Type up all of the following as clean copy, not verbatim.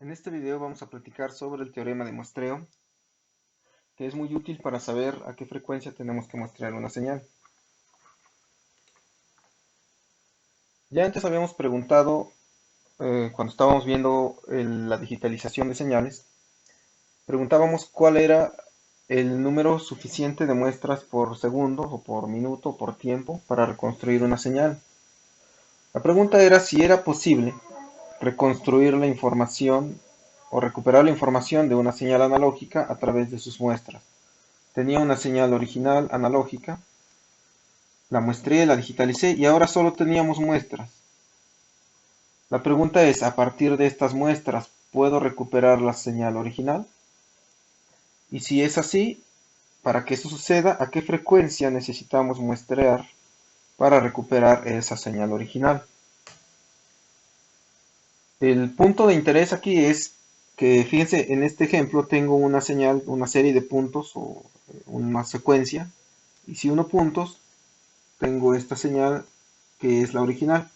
En este video vamos a platicar sobre el teorema de muestreo, que es muy útil para saber a qué frecuencia tenemos que muestrear una señal. Ya antes habíamos preguntado, cuando estábamos viendo la digitalización de señales, preguntábamos cuál era el número suficiente de muestras por segundo, o por minuto, o por tiempo, para reconstruir una señal. La pregunta era si era posible reconstruir la información o recuperar la información de una señal analógica a través de sus muestras. Tenía una señal original analógica, la muestré, la digitalicé y ahora solo teníamos muestras. La pregunta es, ¿a partir de estas muestras puedo recuperar la señal original? Y si es así, para que eso suceda, ¿a qué frecuencia necesitamos muestrear para recuperar esa señal original? El punto de interés aquí es que, fíjense, en este ejemplo tengo una señal, una serie de puntos o una secuencia, y si uno puntos, tengo esta señal que es la original.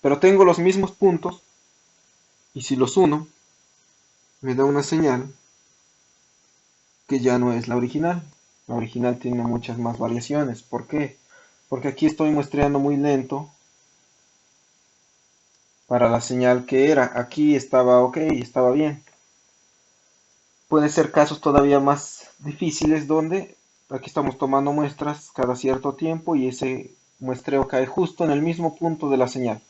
Pero tengo los mismos puntos y si los uno, me da una señal que ya no es la original. La original tiene muchas más variaciones. ¿Por qué? Porque aquí estoy muestreando muy lento para la señal que era. Aquí estaba ok, estaba bien. Pueden ser casos todavía más difíciles donde aquí estamos tomando muestras cada cierto tiempo y ese muestreo cae justo en el mismo punto de la señal.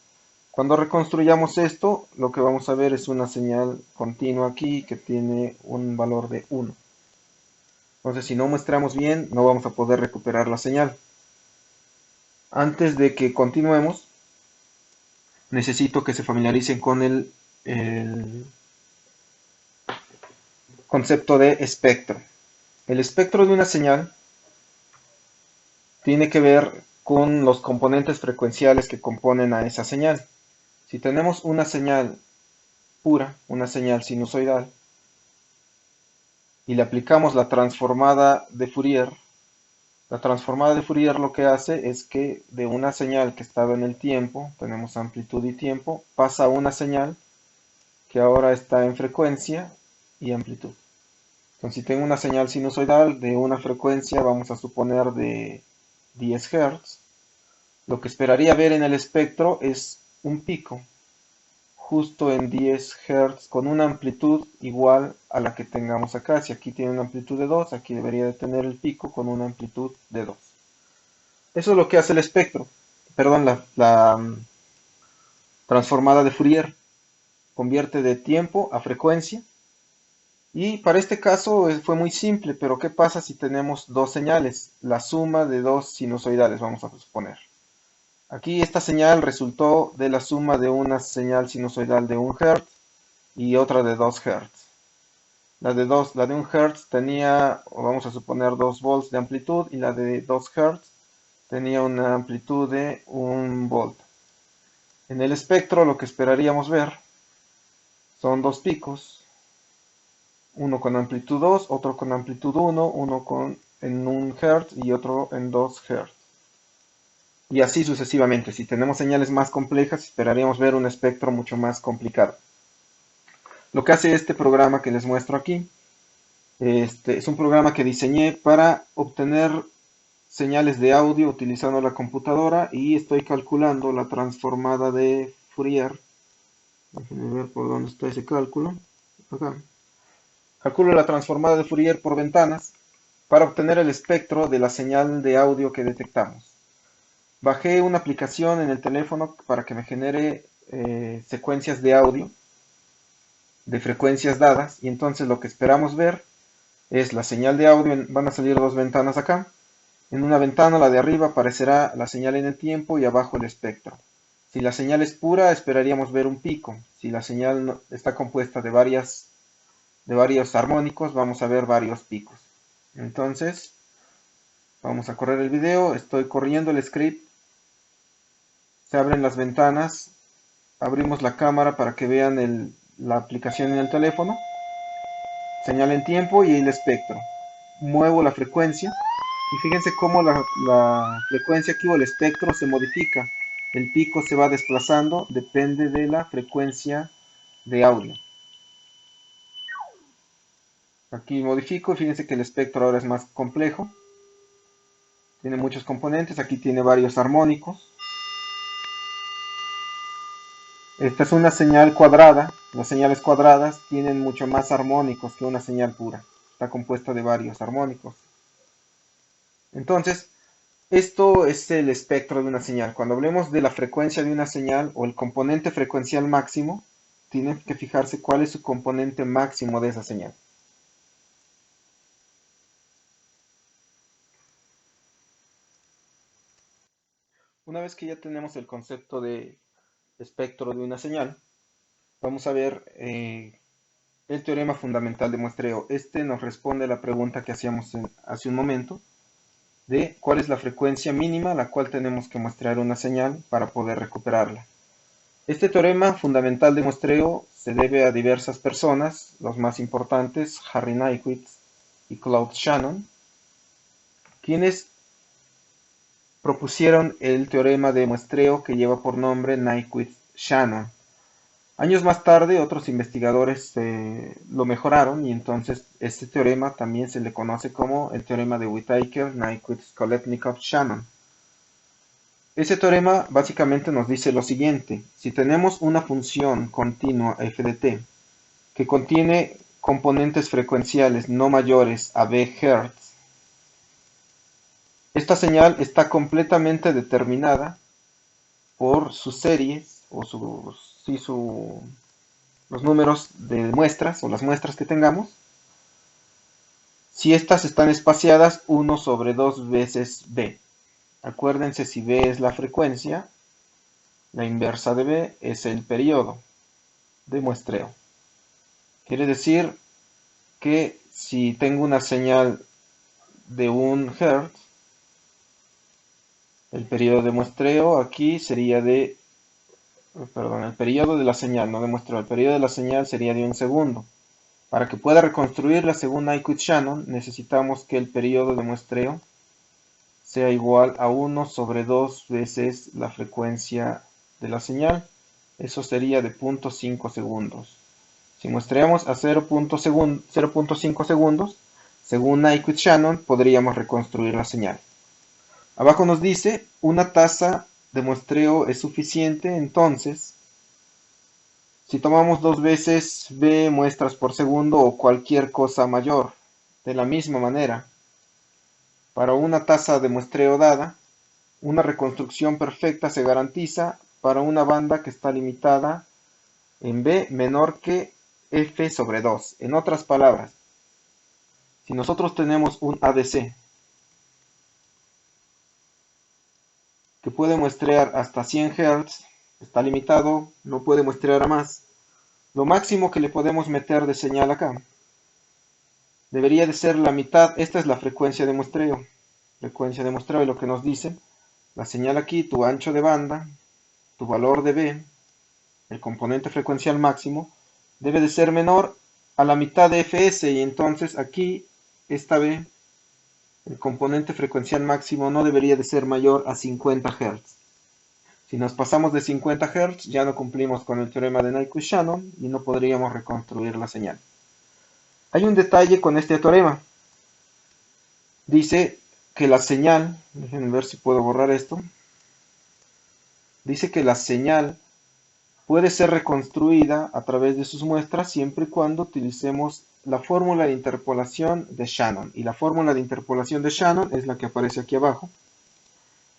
Cuando reconstruyamos esto, lo que vamos a ver es una señal continua aquí que tiene un valor de 1. Entonces, si no muestramos bien, no vamos a poder recuperar la señal. Antes de que continuemos, necesito que se familiaricen con el concepto de espectro. El espectro de una señal tiene que ver con los componentes frecuenciales que componen a esa señal. Si tenemos una señal pura, una señal sinusoidal, y le aplicamos la transformada de Fourier lo que hace es que de una señal que estaba en el tiempo, tenemos amplitud y tiempo, pasa a una señal que ahora está en frecuencia y amplitud. Entonces, si tengo una señal sinusoidal de una frecuencia, vamos a suponer de 10 Hz, lo que esperaría ver en el espectro es un pico justo en 10 Hz con una amplitud igual a la que tengamos acá. Si aquí tiene una amplitud de 2, aquí debería de tener el pico con una amplitud de 2. Eso es lo que hace el espectro, perdón, la transformada de Fourier. Convierte de tiempo a frecuencia. Y para este caso fue muy simple, pero ¿qué pasa si tenemos dos señales? La suma de dos sinusoidales, vamos a suponer. Aquí esta señal resultó de la suma de una señal sinusoidal de 1 Hz y otra de 2 Hz. La de 1 Hz tenía, vamos a suponer, 2 volts de amplitud y la de 2 Hz tenía una amplitud de 1 volt. En el espectro lo que esperaríamos ver son dos picos, uno con amplitud 2, otro con amplitud 1, uno en 1 Hz y otro en 2 Hz. Y así sucesivamente. Si tenemos señales más complejas, esperaríamos ver un espectro mucho más complicado. Lo que hace este programa que les muestro aquí, es un programa que diseñé para obtener señales de audio utilizando la computadora y estoy calculando la transformada de Fourier. Déjenme ver por dónde está ese cálculo. Acá. Calculo la transformada de Fourier por ventanas para obtener el espectro de la señal de audio que detectamos. Bajé una aplicación en el teléfono para que me genere secuencias de audio de frecuencias dadas y entonces lo que esperamos ver es la señal de audio. Van a salir dos ventanas acá. En una ventana, la de arriba, aparecerá la señal en el tiempo y abajo el espectro. Si la señal es pura, esperaríamos ver un pico. Si la señal está compuesta de varios armónicos, vamos a ver varios picos. Entonces, vamos a correr el video. Estoy corriendo el script. Se abren las ventanas. Abrimos la cámara para que vean la aplicación en el teléfono. Señal en tiempo y el espectro. Muevo la frecuencia. Y fíjense cómo la frecuencia aquí o el espectro se modifica. El pico se va desplazando, depende de la frecuencia de audio. Aquí modifico y fíjense que el espectro ahora es más complejo. Tiene muchos componentes, aquí tiene varios armónicos. Esta es una señal cuadrada. Las señales cuadradas tienen mucho más armónicos que una señal pura. Está compuesta de varios armónicos. Entonces, esto es el espectro de una señal. Cuando hablemos de la frecuencia de una señal o el componente frecuencial máximo, tienen que fijarse cuál es su componente máximo de esa señal. Una vez que ya tenemos el concepto de espectro de una señal, vamos a ver el teorema fundamental de muestreo. Este nos responde a la pregunta que hacíamos hace un momento, de cuál es la frecuencia mínima a la cual tenemos que muestrear una señal para poder recuperarla. Este teorema fundamental de muestreo se debe a diversas personas, los más importantes, Harry Nyquist y Claude Shannon, quienes propusieron el teorema de muestreo que lleva por nombre Nyquist-Shannon. Años más tarde, otros investigadores lo mejoraron y entonces este teorema también se le conoce como el teorema de Whittaker-Nyquist-Koletnikov-Shannon. Ese teorema básicamente nos dice lo siguiente: si tenemos una función continua f de t que contiene componentes frecuenciales no mayores a b Hz, esta señal está completamente determinada por sus series o los números de muestras o las muestras que tengamos, si estas están espaciadas 1 sobre 2 veces b. Acuérdense, si b es la frecuencia, la inversa de b es el periodo de muestreo. Quiere decir que si tengo una señal de 1 Hz, el periodo de muestreo aquí sería de, el periodo de la señal, no de muestreo, el periodo de la señal sería de 1 segundo. Para que pueda reconstruirla según Nyquist-Shannon, necesitamos que el periodo de muestreo sea igual a 1 sobre 2 veces la frecuencia de la señal. Eso sería de 0.5 segundos. Si muestreamos a 0.5 segundos, según Nyquist-Shannon, podríamos reconstruir la señal. Abajo nos dice, una tasa de muestreo es suficiente, entonces, si tomamos 2 veces b muestras por segundo o cualquier cosa mayor. De la misma manera, para una tasa de muestreo dada, una reconstrucción perfecta se garantiza para una banda que está limitada en b menor que f sobre 2. En otras palabras, si nosotros tenemos un ADC que puede muestrear hasta 100 Hz, está limitado, no puede muestrear a más. Lo máximo que le podemos meter de señal acá debería de ser la mitad. Esta es la frecuencia de muestreo. Frecuencia de muestreo es lo que nos dice. La señal aquí, tu ancho de banda, tu valor de B, el componente frecuencial máximo, debe de ser menor a la mitad de Fs, y entonces aquí esta B, el componente frecuencial máximo, no debería de ser mayor a 50 Hz. Si nos pasamos de 50 Hz, ya no cumplimos con el teorema de Nyquist-Shannon y no podríamos reconstruir la señal. Hay un detalle con este teorema. Dice que la señal, déjenme ver si puedo borrar esto, dice que la señal puede ser reconstruida a través de sus muestras siempre y cuando utilicemos la fórmula de interpolación de Shannon. Y la fórmula de interpolación de Shannon es la que aparece aquí abajo,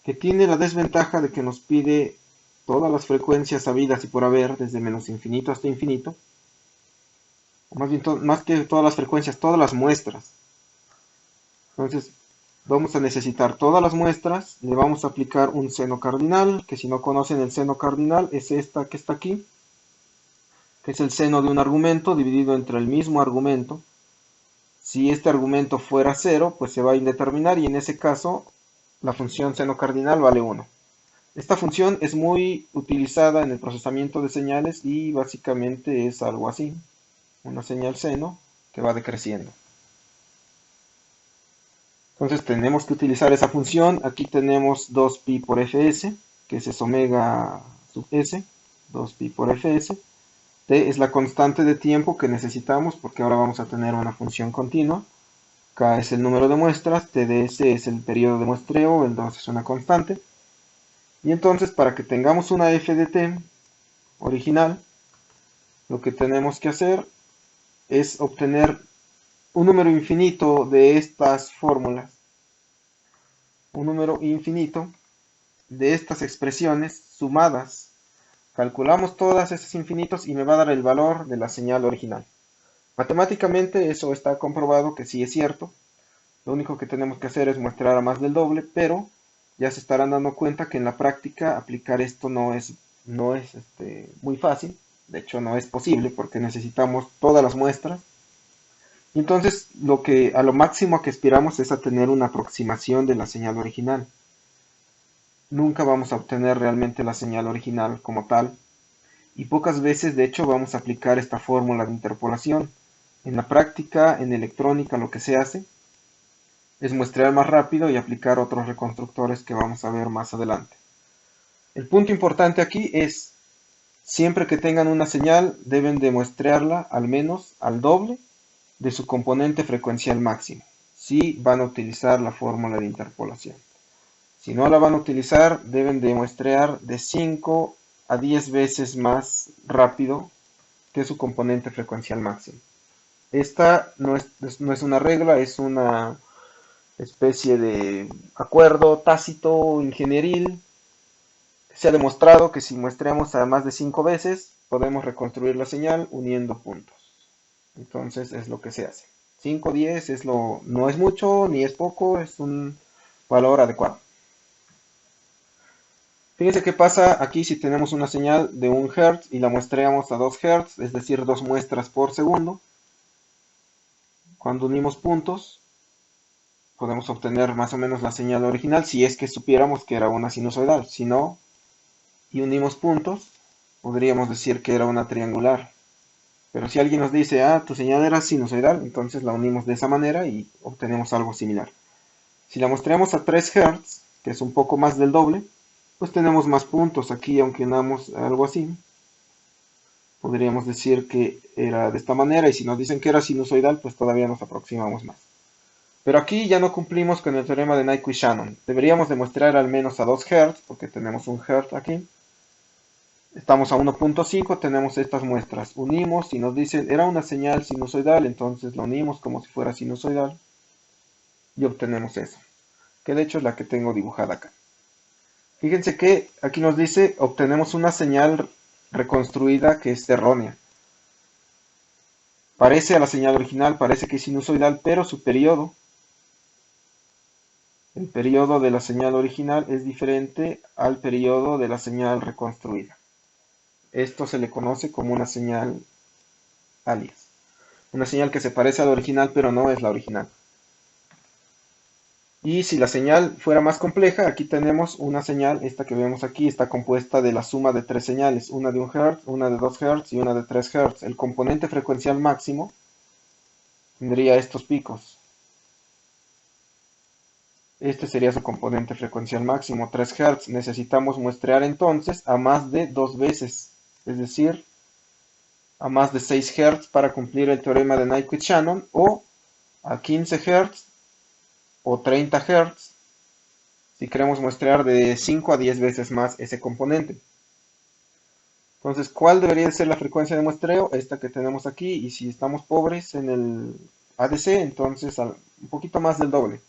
que tiene la desventaja de que nos pide todas las frecuencias habidas y por haber, desde menos infinito hasta infinito, o más bien, más que todas las frecuencias, todas las muestras. Entonces, vamos a necesitar todas las muestras, le vamos a aplicar un seno cardinal, que si no conocen el seno cardinal es esta que está aquí, que es el seno de un argumento dividido entre el mismo argumento. Si este argumento fuera 0, pues se va a indeterminar y en ese caso la función seno cardinal vale 1. Esta función es muy utilizada en el procesamiento de señales y básicamente es algo así, una señal seno que va decreciendo. Entonces tenemos que utilizar esa función. Aquí tenemos 2pi por fs, que es omega sub s, 2pi por fs. T es la constante de tiempo que necesitamos porque ahora vamos a tener una función continua. K es el número de muestras, TDS es el periodo de muestreo, el 2 es una constante. Y entonces para que tengamos una f de t original, lo que tenemos que hacer es obtener un número infinito de estas fórmulas, un número infinito de estas expresiones sumadas. Calculamos todas esos infinitos y me va a dar el valor de la señal original. Matemáticamente eso está comprobado que sí es cierto. Lo único que tenemos que hacer es muestrar a más del doble, pero ya se estarán dando cuenta que en la práctica aplicar esto no es muy fácil. De hecho no es posible porque necesitamos todas las muestras. Y entonces a lo máximo que aspiramos es a tener una aproximación de la señal original. Nunca vamos a obtener realmente la señal original como tal. Y pocas veces de hecho vamos a aplicar esta fórmula de interpolación. En la práctica, en electrónica, lo que se hace es muestrear más rápido y aplicar otros reconstructores que vamos a ver más adelante. El punto importante aquí es, siempre que tengan una señal, deben de muestrearla al menos al doble de su componente frecuencial máximo, si van a utilizar la fórmula de interpolación. Si no la van a utilizar, deben de muestrear de 5 a 10 veces más rápido que su componente frecuencial máximo. Esta no es una regla, es una especie de acuerdo tácito ingenieril. Se ha demostrado que si muestreamos a más de 5 veces, podemos reconstruir la señal uniendo puntos. Entonces es lo que se hace. 5, 10 no es mucho ni es poco, es un valor adecuado. Fíjense qué pasa aquí si tenemos una señal de 1 Hz y la muestreamos a 2 Hz, es decir, 2 muestras por segundo. Cuando unimos puntos, podemos obtener más o menos la señal original si es que supiéramos que era una sinusoidal. Si no, y unimos puntos, podríamos decir que era una triangular. Pero si alguien nos dice, tu señal era sinusoidal, entonces la unimos de esa manera y obtenemos algo similar. Si la muestreamos a 3 Hz, que es un poco más del doble, pues tenemos más puntos aquí, aunque unamos algo así. Podríamos decir que era de esta manera, y si nos dicen que era sinusoidal, pues todavía nos aproximamos más. Pero aquí ya no cumplimos con el teorema de Nyquist-Shannon. Deberíamos demostrar al menos a 2 Hz, porque tenemos 1 Hz aquí. Estamos a 1.5, tenemos estas muestras. Unimos y nos dicen, era una señal sinusoidal, entonces la unimos como si fuera sinusoidal. Y obtenemos eso, que de hecho es la que tengo dibujada acá. Fíjense que aquí nos dice, obtenemos una señal reconstruida que es errónea. Parece a la señal original, parece que es sinusoidal, pero su periodo, el periodo de la señal original es diferente al periodo de la señal reconstruida. Esto se le conoce como una señal alias. Una señal que se parece a la original, pero no es la original. Y si la señal fuera más compleja, aquí tenemos una señal, esta que vemos aquí, está compuesta de la suma de 3 señales, una de 1 Hz, una de 2 Hz y una de 3 Hz. El componente frecuencial máximo tendría estos picos. Este sería su componente frecuencial máximo, 3 Hz. Necesitamos muestrear entonces a más de 2 veces, es decir, a más de 6 Hz para cumplir el teorema de Nyquist-Shannon, o a 15 Hz o 30 Hz si queremos muestrear de 5 a 10 veces más ese componente. Entonces, ¿cuál debería ser la frecuencia de muestreo? Esta que tenemos aquí, y si estamos pobres en el ADC, entonces un poquito más del doble.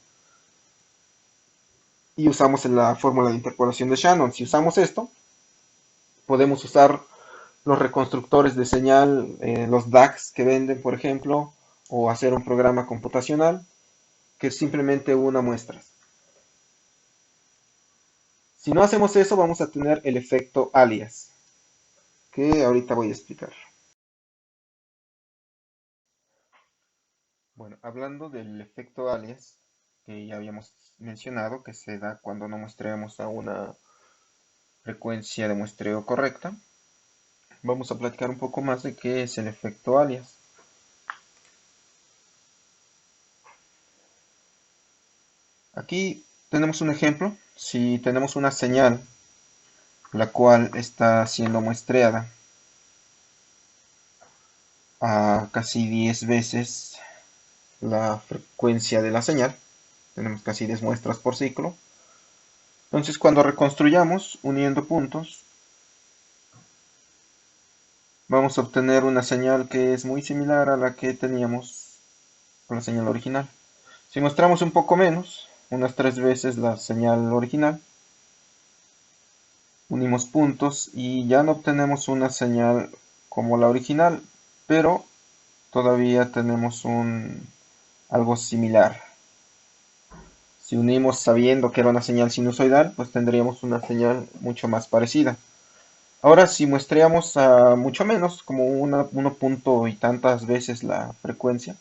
Y usamos la fórmula de interpolación de Shannon. Si usamos esto, podemos usar los reconstructores de señal, los DACs que venden, por ejemplo, o hacer un programa computacional que es simplemente una muestra. Si no hacemos eso, vamos a tener el efecto alias, que ahorita voy a explicar. Bueno, hablando del efecto alias, que ya habíamos mencionado, que se da cuando no muestreamos a una frecuencia de muestreo correcta, vamos a platicar un poco más de qué es el efecto alias. Aquí tenemos un ejemplo. Si tenemos una señal la cual está siendo muestreada a casi 10 veces la frecuencia de la señal. Tenemos casi 10 muestras por ciclo. Entonces, cuando reconstruyamos uniendo puntos, vamos a obtener una señal que es muy similar a la que teníamos con la señal original. Si mostramos un poco menos, unas 3 veces la señal original, unimos puntos y ya no obtenemos una señal como la original, pero todavía tenemos algo similar. Si unimos sabiendo que era una señal sinusoidal, pues tendríamos una señal mucho más parecida. Ahora, si muestreamos a mucho menos, como 1 punto y tantas veces la frecuencia,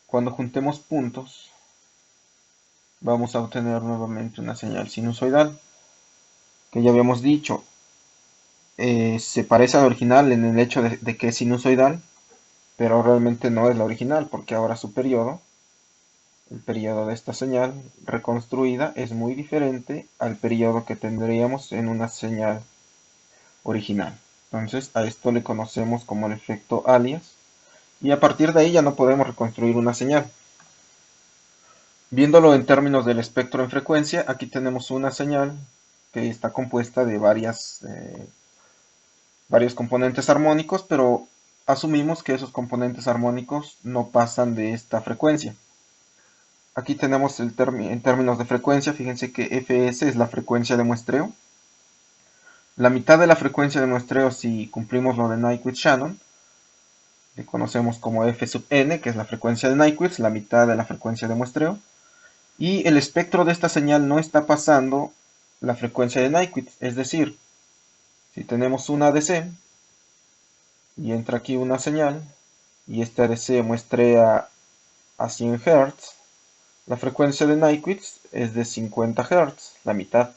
cuando juntemos puntos, vamos a obtener nuevamente una señal sinusoidal, que ya habíamos dicho, se parece a la original en el hecho de que es sinusoidal, pero realmente no es la original, porque ahora su periodo, el periodo de esta señal reconstruida, es muy diferente al periodo que tendríamos en una señal original. Entonces a esto le conocemos como el efecto alias, y a partir de ahí ya no podemos reconstruir una señal. Viéndolo en términos del espectro en frecuencia, aquí tenemos una señal que está compuesta de varios componentes armónicos, pero asumimos que esos componentes armónicos no pasan de esta frecuencia. Aquí tenemos en términos de frecuencia, fíjense que Fs es la frecuencia de muestreo. La mitad de la frecuencia de muestreo, si cumplimos lo de Nyquist-Shannon, le conocemos como F sub n, que es la frecuencia de Nyquist, la mitad de la frecuencia de muestreo. Y el espectro de esta señal no está pasando la frecuencia de Nyquist, es decir, si tenemos una ADC y entra aquí una señal y esta ADC muestrea a 100 Hz, la frecuencia de Nyquist es de 50 Hz, la mitad.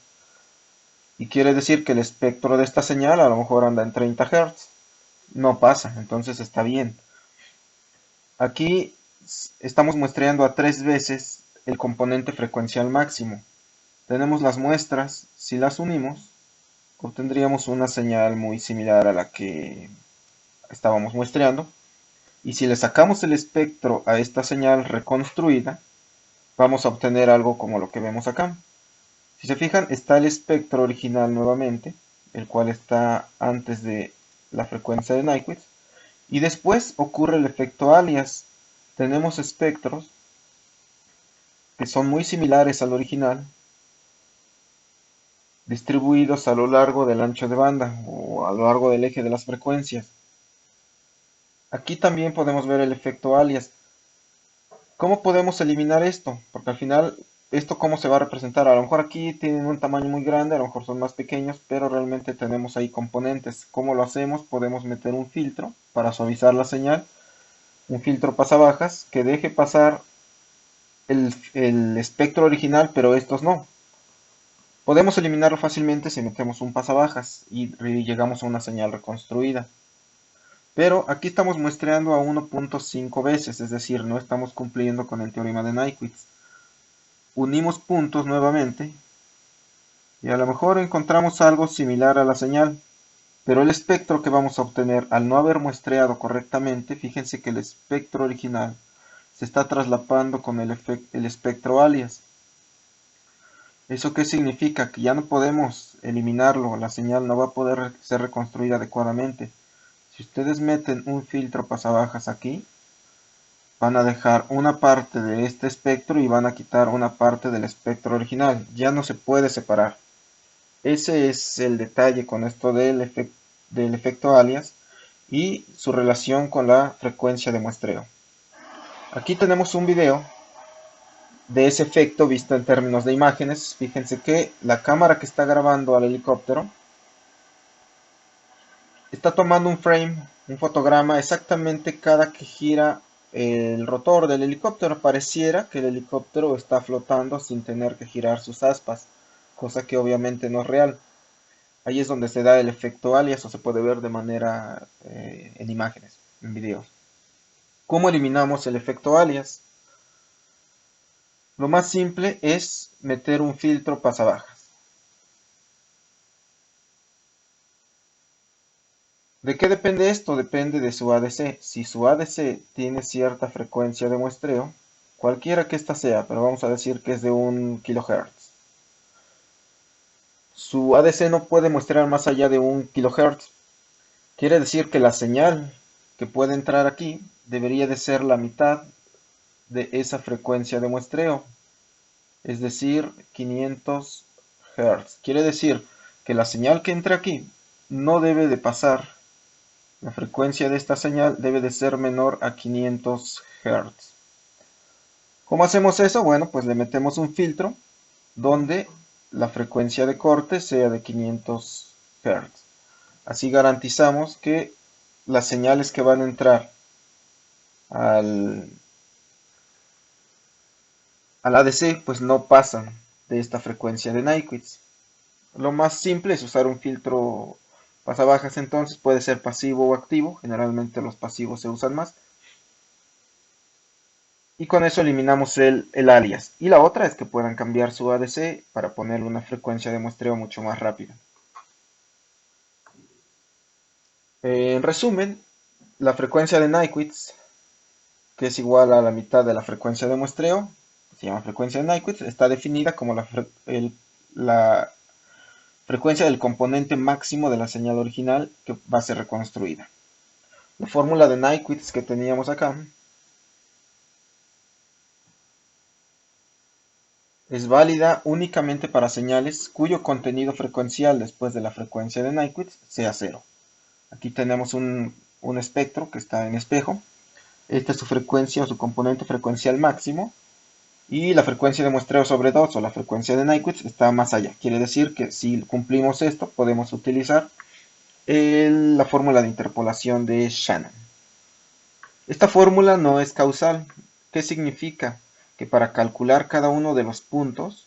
Y quiere decir que el espectro de esta señal a lo mejor anda en 30 Hz. No pasa, entonces está bien. Aquí estamos muestreando a 3 veces el componente frecuencial máximo. Tenemos las muestras, si las unimos, obtendríamos una señal muy similar a la que estábamos muestreando. Y si le sacamos el espectro a esta señal reconstruida, vamos a obtener algo como lo que vemos acá. Si se fijan, está el espectro original nuevamente, el cual está antes de la frecuencia de Nyquist, y después ocurre el efecto alias. Tenemos espectros que son muy similares al original, distribuidos a lo largo del ancho de banda o a lo largo del eje de las frecuencias. Aquí también podemos ver el efecto alias. ¿Cómo podemos eliminar esto? Porque al final, ¿esto cómo se va a representar? A lo mejor aquí tienen un tamaño muy grande, a lo mejor son más pequeños, pero realmente tenemos ahí componentes. ¿Cómo lo hacemos? Podemos meter un filtro para suavizar la señal, un filtro pasabajas que deje pasar el espectro original, pero estos no. Podemos eliminarlo fácilmente si metemos un pasabajas y llegamos a una señal reconstruida. Pero aquí estamos muestreando a 1.5 veces, es decir, no estamos cumpliendo con el teorema de Nyquist. Unimos puntos nuevamente y a lo mejor encontramos algo similar a la señal, pero el espectro que vamos a obtener al no haber muestreado correctamente, fíjense que el espectro original se está traslapando con el espectro alias. ¿Eso qué significa? Que ya no podemos eliminarlo, la señal no va a poder ser reconstruida adecuadamente. Si ustedes meten un filtro pasabajas aquí, van a dejar una parte de este espectro y van a quitar una parte del espectro original. Ya no se puede separar. Ese es el detalle con esto del efecto alias y su relación con la frecuencia de muestreo. Aquí tenemos un video de ese efecto visto en términos de imágenes. Fíjense que la cámara que está grabando al helicóptero está tomando un frame, un fotograma exactamente cada que gira el rotor del helicóptero. Pareciera que el helicóptero está flotando sin tener que girar sus aspas, cosa que obviamente no es real. Ahí es donde se da el efecto alias o se puede ver de manera en imágenes, en videos. ¿Cómo eliminamos el efecto alias? Lo más simple es meter un filtro pasabajas. ¿De qué depende esto? Depende de su ADC. Si su ADC tiene cierta frecuencia de muestreo, cualquiera que ésta sea, pero vamos a decir que es de 1 kHz. Su ADC no puede muestrear más allá de 1 kHz. Quiere decir que la señal que puede entrar aquí debería de ser la mitad de esa frecuencia de muestreo, es decir, 500 Hz. Quiere decir que la señal que entre aquí no debe de pasar, la frecuencia de esta señal debe de ser menor a 500 Hz. ¿Cómo hacemos eso? Bueno, pues le metemos un filtro donde la frecuencia de corte sea de 500 Hz. Así garantizamos que las señales que van a entrar al ADC pues no pasan de esta frecuencia de Nyquist. Lo más simple es usar un filtro pasabajas, entonces puede ser pasivo o activo, generalmente los pasivos se usan más. Y con eso eliminamos el alias. Y la otra es que puedan cambiar su ADC para ponerle una frecuencia de muestreo mucho más rápida. En resumen, la frecuencia de Nyquist, que es igual a la mitad de la frecuencia de muestreo, se llama frecuencia de Nyquist, está definida como la frecuencia del componente máximo de la señal original que va a ser reconstruida. La fórmula de Nyquist que teníamos acá es válida únicamente para señales cuyo contenido frecuencial después de la frecuencia de Nyquist sea cero. Aquí tenemos un espectro que está en espejo. Esta es su frecuencia o su componente frecuencial máximo. Y la frecuencia de muestreo sobre 2 o la frecuencia de Nyquist está más allá. Quiere decir que si cumplimos esto, podemos utilizar la fórmula de interpolación de Shannon. Esta fórmula no es causal. ¿Qué significa? Que para calcular cada uno de los puntos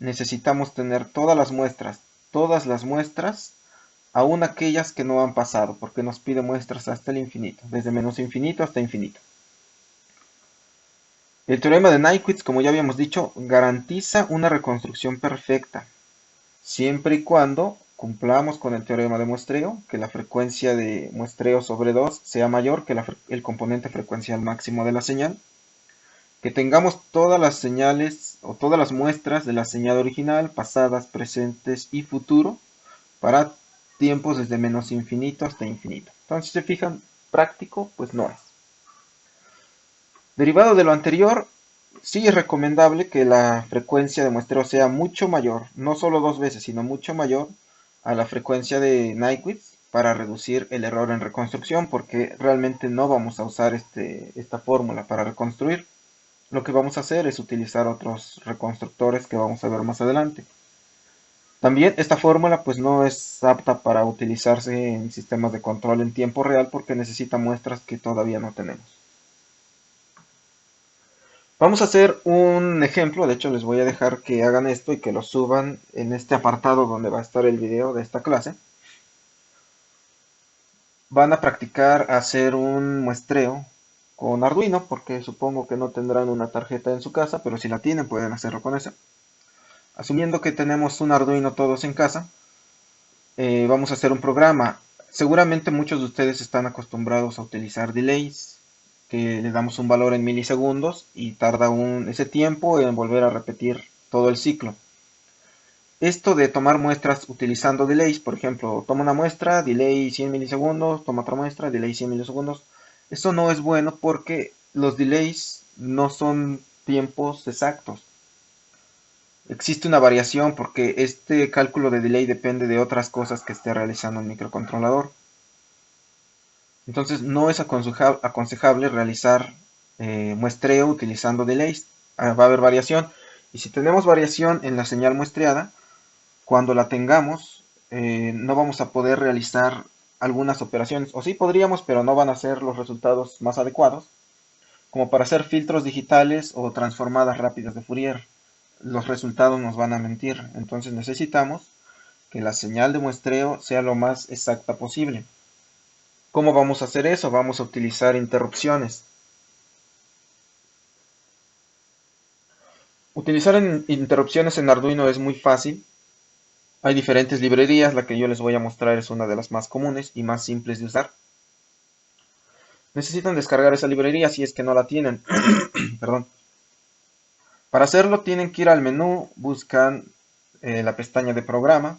necesitamos tener todas las muestras, aun aquellas que no han pasado, porque nos pide muestras hasta el infinito, desde menos infinito hasta infinito. El teorema de Nyquist, como ya habíamos dicho, garantiza una reconstrucción perfecta, siempre y cuando cumplamos con el teorema de muestreo, que la frecuencia de muestreo sobre 2 sea mayor que el componente frecuencial máximo de la señal, que tengamos todas las señales o todas las muestras de la señal original, pasadas, presentes y futuro, para tiempos desde menos infinito hasta infinito. Entonces, si se fijan, práctico, pues no es. Derivado de lo anterior, sí es recomendable que la frecuencia de muestreo sea mucho mayor, no solo 2 veces, sino mucho mayor a la frecuencia de Nyquist para reducir el error en reconstrucción, porque realmente no vamos a usar esta fórmula para reconstruir. Lo que vamos a hacer es utilizar otros reconstructores que vamos a ver más adelante. También esta fórmula pues no es apta para utilizarse en sistemas de control en tiempo real porque necesita muestras que todavía no tenemos. Vamos a hacer un ejemplo, de hecho les voy a dejar que hagan esto y que lo suban en este apartado donde va a estar el video de esta clase. Van a practicar hacer un muestreo con Arduino, porque supongo que no tendrán una tarjeta en su casa, pero si la tienen pueden hacerlo con esa. Asumiendo que tenemos un Arduino todos en casa, vamos a hacer un programa. Seguramente muchos de ustedes están acostumbrados a utilizar delays, que le damos un valor en milisegundos y tarda ese tiempo en volver a repetir todo el ciclo. Esto de tomar muestras utilizando delays, por ejemplo, toma una muestra, delay 100 milisegundos, toma otra muestra, delay 100 milisegundos. Eso no es bueno porque los delays no son tiempos exactos. Existe una variación porque este cálculo de delay depende de otras cosas que esté realizando el microcontrolador. Entonces no es aconsejable realizar muestreo utilizando delays. Va a haber variación. Y si tenemos variación en la señal muestreada, cuando la tengamos, no vamos a poder realizar algunas operaciones. O sí podríamos, pero no van a ser los resultados más adecuados, como para hacer filtros digitales o transformadas rápidas de Fourier. Los resultados nos van a mentir. Entonces necesitamos que la señal de muestreo sea lo más exacta posible. ¿Cómo vamos a hacer eso? Vamos a utilizar interrupciones. Utilizar interrupciones en Arduino es muy fácil. Hay diferentes librerías, la que yo les voy a mostrar es una de las más comunes y más simples de usar. Necesitan descargar esa librería si es que no la tienen. Perdón. Para hacerlo tienen que ir al menú, buscan la pestaña de programa,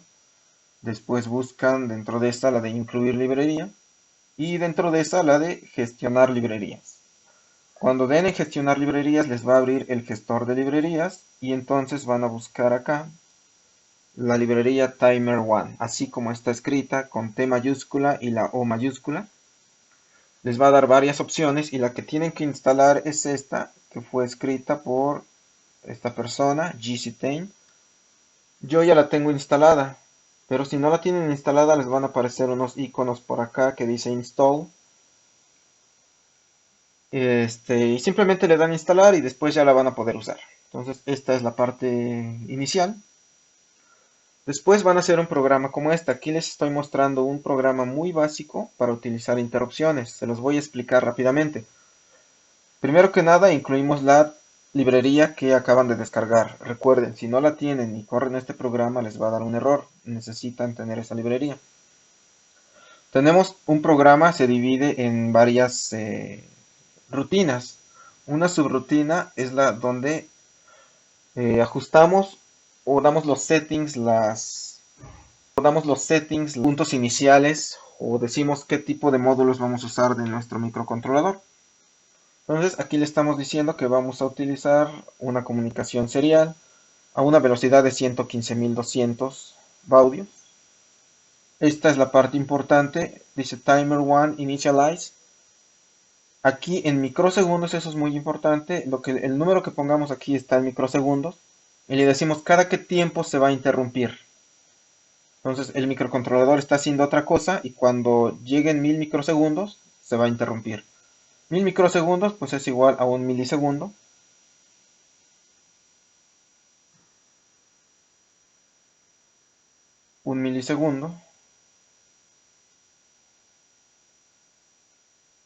después buscan dentro de esta la de incluir librería y dentro de esa la de gestionar librerías. Cuando den en gestionar librerías les va a abrir el gestor de librerías y entonces van a buscar acá la librería Timer One, así como está escrita con T mayúscula y la O mayúscula. Les va a dar varias opciones y la que tienen que instalar es esta, que fue escrita por esta persona, GCTane. Yo ya la tengo instalada, pero si no la tienen instalada les van a aparecer unos iconos por acá que dice Install. Y simplemente le dan a instalar y después ya la van a poder usar. Entonces esta es la parte inicial. Después van a hacer un programa como este. Aquí les estoy mostrando un programa muy básico para utilizar interrupciones. Se los voy a explicar rápidamente. Primero que nada incluimos la librería que acaban de descargar. Recuerden, si no la tienen y corren este programa les va a dar un error. Necesitan tener esa librería. Tenemos un programa, se divide en varias rutinas. Una subrutina es la donde ajustamos o damos los settings, los puntos iniciales o decimos qué tipo de módulos vamos a usar de nuestro microcontrolador. Entonces aquí le estamos diciendo que vamos a utilizar una comunicación serial a una velocidad de 115.200 baudios. Esta es la parte importante, dice Timer 1 Initialize. Aquí en microsegundos, eso es muy importante, el número que pongamos aquí está en microsegundos y le decimos cada qué tiempo se va a interrumpir. Entonces el microcontrolador está haciendo otra cosa y cuando lleguen 1000 microsegundos se va a interrumpir. 1000 microsegundos pues es igual a un milisegundo. Un milisegundo.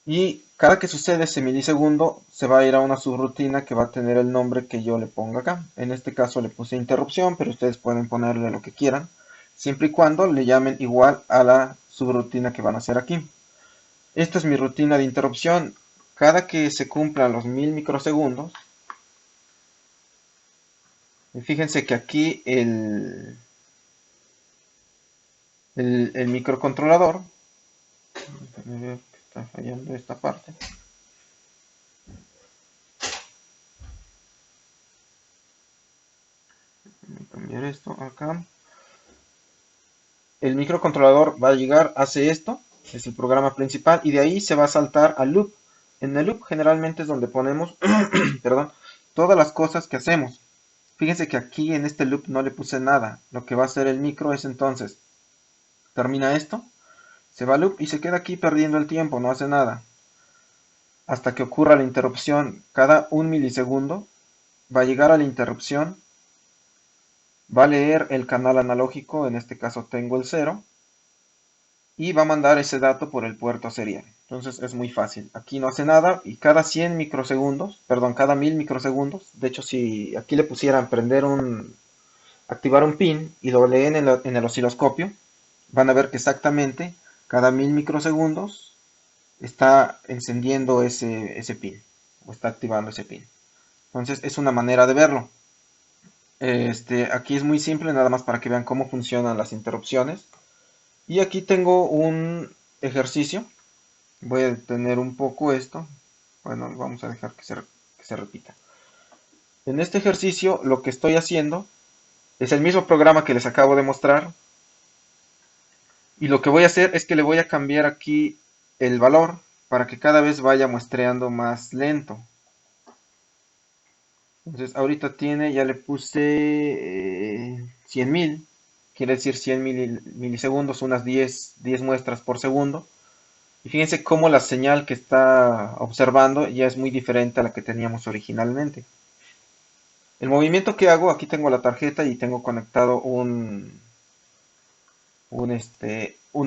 Y cada que sucede ese milisegundo se va a ir a una subrutina que va a tener el nombre que yo le ponga acá. En este caso le puse interrupción, pero ustedes pueden ponerle lo que quieran, siempre y cuando le llamen igual a la subrutina que van a hacer aquí. Esta es mi rutina de interrupción. Cada que se cumplan los 1000 microsegundos, fíjense que aquí el microcontrolador, está fallando esta parte. Voy a cambiar esto acá. El microcontrolador va a llegar, hace esto, es el programa principal, y de ahí se va a saltar al loop. En el loop generalmente es donde ponemos, perdón, todas las cosas que hacemos. Fíjense que aquí en este loop no le puse nada. Lo que va a hacer el micro es entonces, termina esto, se va al loop y se queda aquí perdiendo el tiempo, no hace nada. Hasta que ocurra la interrupción, cada 1 milisegundo va a llegar a la interrupción, va a leer el canal analógico, en este caso tengo el 0, y va a mandar ese dato por el puerto serial. Entonces es muy fácil. Aquí no hace nada y cada 100 microsegundos, perdón, cada 1000 microsegundos, de hecho si aquí le pusieran activar un pin y lo leen en el osciloscopio, van a ver que exactamente cada 1000 microsegundos está encendiendo ese pin o está activando ese pin. Entonces es una manera de verlo. Aquí es muy simple, nada más para que vean cómo funcionan las interrupciones. Y aquí tengo un ejercicio. Voy a detener un poco esto. Bueno, vamos a dejar que se repita. En este ejercicio lo que estoy haciendo es el mismo programa que les acabo de mostrar. Y lo que voy a hacer es que le voy a cambiar aquí el valor para que cada vez vaya muestreando más lento. Entonces ahorita tiene, ya le puse 100.000. Quiere decir 100 milisegundos, unas 10 muestras por segundo. Y fíjense cómo la señal que está observando ya es muy diferente a la que teníamos originalmente. El movimiento que hago, aquí tengo la tarjeta y tengo conectado un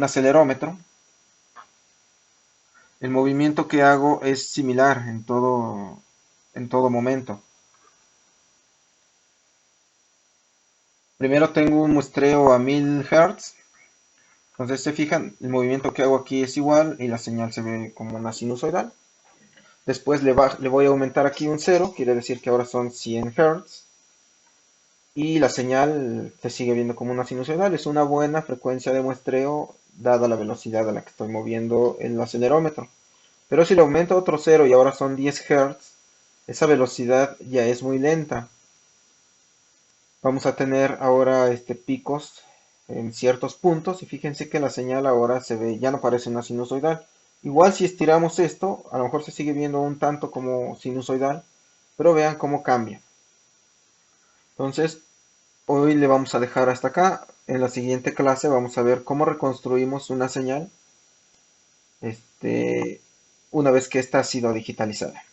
acelerómetro. El movimiento que hago es similar en todo, momento. Primero tengo un muestreo a 1000 Hz. Entonces se fijan, el movimiento que hago aquí es igual y la señal se ve como una sinusoidal. Después le voy a aumentar aquí un 0, quiere decir que ahora son 100 Hz. Y la señal se sigue viendo como una sinusoidal. Es una buena frecuencia de muestreo dada la velocidad a la que estoy moviendo el acelerómetro. Pero si le aumento otro 0 y ahora son 10 Hz, esa velocidad ya es muy lenta. Vamos a tener ahora picos en ciertos puntos y fíjense que la señal ahora se ve, ya no parece una sinusoidal. Igual si estiramos esto, a lo mejor se sigue viendo un tanto como sinusoidal, pero vean cómo cambia. Entonces, hoy le vamos a dejar hasta acá. En la siguiente clase vamos a ver cómo reconstruimos una señal una vez que ésta ha sido digitalizada.